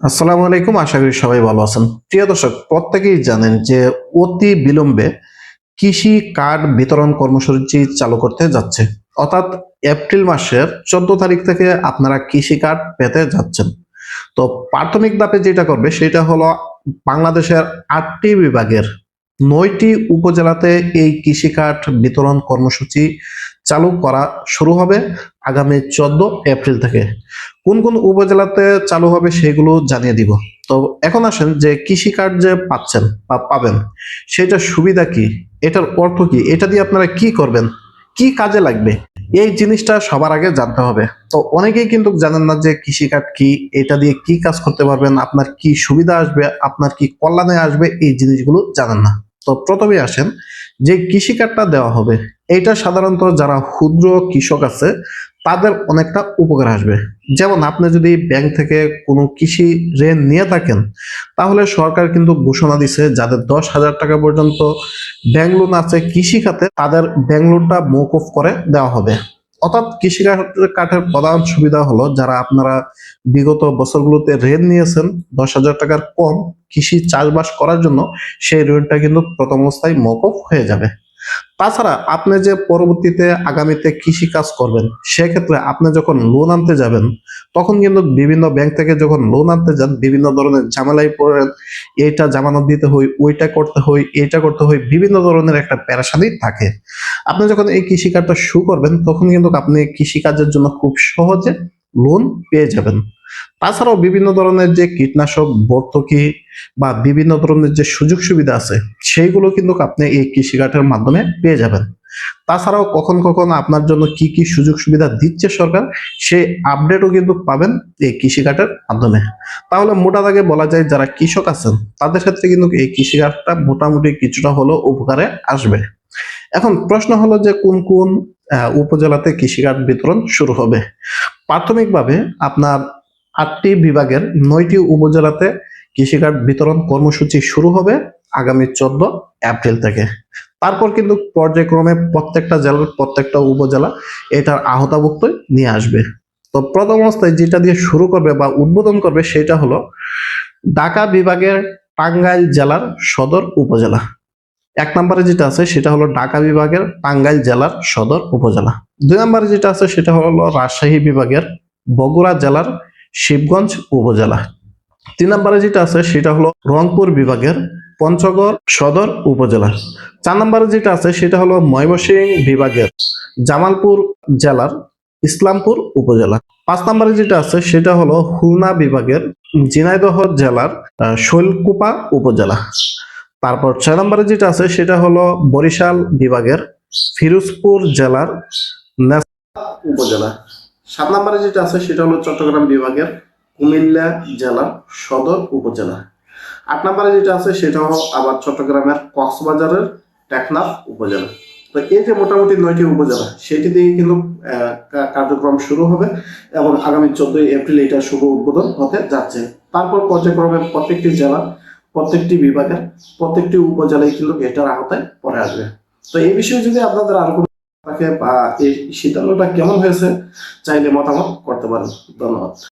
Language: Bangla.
আসসালামু আলাইকুম। আশা করি সবাই ভালো আছেন। প্রিয় দর্শক, প্রত্যেকেই জানেন যে অতি বিলম্বে কৃষি কার্ড বিতরণ কর্মসূচি চালু করতে যাচ্ছে। অর্থাৎ এপ্রিল মাসের 14 তারিখ থেকে আপনারা কৃষি কার্ড পেতে যাচ্ছেন। তো প্রাথমিক ধাপে যেটা করবে সেটা হলো বাংলাদেশের ৮টি বিভাগের ৯টি উপজেলাতে এই কৃষি কার্ড বিতরণ কর্মসূচি চালু করা শুরু হবে আগামী 14 এপ্রিল থেকে। কোন কোন উপজেলাতে চালু হবে সেগুলো জানিয়ে দিব। তো এখন আসেন যে কৃষি কার্ড যে পাচ্ছেন বা পাবেন সেটার সুবিধা কি, এটার অর্থ কি, এটা দিয়ে আপনারা কি করবেন, কি কাজে লাগবে, এই জিনিসটা সবার আগে জানতে হবে। তো অনেকেই কিন্তু জানেন না যে কৃষি কার্ড কি, এটা দিয়ে কি কাজ করতে পারবেন, আপনার কি সুবিধা আসবে, আপনার কি কল্যাণে আসবে, এই জিনিসগুলো জানেন না। তো প্রথমে আসেন যে কৃষি কার্ডটা দেওয়া হবে, এটা সাধারণত যারা ক্ষুদ্র কৃষক আছে তাদের অনেকটা উপকার আসবে। যেমন আপনি যদি ব্যাংক থেকে কোনো কৃষি ঋণ নিয়ে থাকেন, তাহলে সরকার কিন্তু ঘোষণা দিছে যাদের 10,000 টাকা পর্যন্ত ব্যাংক লোন আছে কৃষি খাতে, তাদের ব্যাংক লোনটা মওকুফ করে দেওয়া হবে। অর্থাৎ কৃষি কার্ডের প্রধান সুবিধা হলো যারা আপনারা বিগত বছরগুলোতে ঋণ নিয়েছেন 10,000 টাকার কম কৃষি চাষবাস করার জন্য, সেই ঋণটা কিন্তু প্রথম অবস্থায় মওকুফ হয়ে যাবে। তাছাড়া আপনি যে পরবর্তীতে আগামীতে কৃষি কাজ করবেন, সেক্ষেত্রে আপনি যখন লোন আনতে যাবেন, তখন কিন্তু বিভিন্ন ব্যাংক থেকে যখন লোন আনতে যান বিভিন্ন ধরনের ঝামেলায় পড়েন। এইটা জামানত দিতে হয়, ওইটা করতে হয়, এইটা করতে হয়, বিভিন্ন ধরনের একটা পেরেশানি থাকে। আপনি যখন এই কৃষি কার্ডটা শুরু করবেন তখন কিন্তু আপনি কৃষি কাজের জন্য খুব সহজে লোন পেয়ে যাবেন। তাছাড়াও বিভিন্ন ধরনের যে কীটনাশক, ভর্তুকি বা বিভিন্ন ধরনের যে সুযোগ সুবিধা আছে সেইগুলো কিন্তু আপনি এই কৃষি কার্ডের মাধ্যমে পেয়ে যাবেন। তাছাড়াও কখন কখন আপনার জন্য কি কি সুযোগ সুবিধা দিচ্ছে সরকার, সেই আপডেটও কিন্তু পাবেন এই কৃষি কার্ডের মাধ্যমে। তাহলে মোটা দাগে বলা যায় যারা কৃষক আছেন তাদের ক্ষেত্রে কিন্তু এই কৃষি কার্ডটা মোটামুটি কিছুটা হলেও উপকারে আসবে। এখন প্রশ্ন হলো যে কোন কোন উপজেলাতে কৃষি কার্ড বিতরণ শুরু হবে। প্রাথমিকভাবে আপনার ৮টি বিভাগের ৯টি উপজেলাতে কৃষি কার্ড বিতরণ কর্মসূচি শুরু হবে আগামী 14 এপ্রিল থেকে। তারপর কিন্তু পর্যায়ক্রমে প্রত্যেকটা জেলার প্রত্যেকটা উপজেলা এটার আওতাভুক্ত নিয়ে আসবে। তো প্রথম অবস্থায় যেটা দিয়ে শুরু করবে বা উদ্বোধন করবে সেটা হলো ঢাকা বিভাগের টাঙ্গাইল জেলার সদর উপজেলা। ১ নম্বরে যেটা আছে সেটা হলো ঢাকা বিভাগের টাঙ্গাইল জেলার সদর উপজেলা। ২ নম্বরে যেটা আছে সেটা হলো রাজশাহী বিভাগের বগুড়া জেলার শিবগঞ্জ উপজেলা। ৩ নম্বরে যেটা আছে সেটা হলো রংপুর বিভাগের পঞ্চগড় সদর উপজেলা। ৪ নম্বরে যেটা আছে সেটা হলো ময়মনসিংহ বিভাগের জামালপুর জেলার ইসলামপুর উপজেলা। ৫ নম্বরে যেটা আছে সেটা হলো খুলনা বিভাগের ঝিনাইদহ জেলার শৈলকুপা উপজেলা। তারপর ৬ নম্বরে যেটা আছে সেটা হলো বরিশাল বিভাগের ফিরোজপুর জেলার নেছাদ উপজেলা। ৭ নম্বরে যেটা আছে সেটা হলো চট্টগ্রাম বিভাগের কুমিল্লা জেলার সদর উপজেলা। ৮ নম্বরে যেটা আছে সেটা হলো আবার চট্টগ্রামের কক্সবাজারের টেকনাফ উপজেলা। তো এই যে মোটামুটি ৯টি উপজেলা, সেটি দিয়ে কিন্তু কার্যক্রম শুরু হবে এবং আগামী 14 এপ্রিল এটা শুভ উদ্বোধন হতে যাচ্ছে। তারপর পর্যায়ক্রমে প্রত্যেকটি জেলা, প্রত্যেকটি বিভাগের প্রত্যেকটি উপজেলায় কিন্তু এটার আওতায় পড়ে আসবে। তো এই বিষয়ে যদি আপনাদের আরো কোনো থাকে বা এই সিদ্ধান্তটা কেমন হয়েছে চাইলে মতামত করতে পারেন। ধন্যবাদ।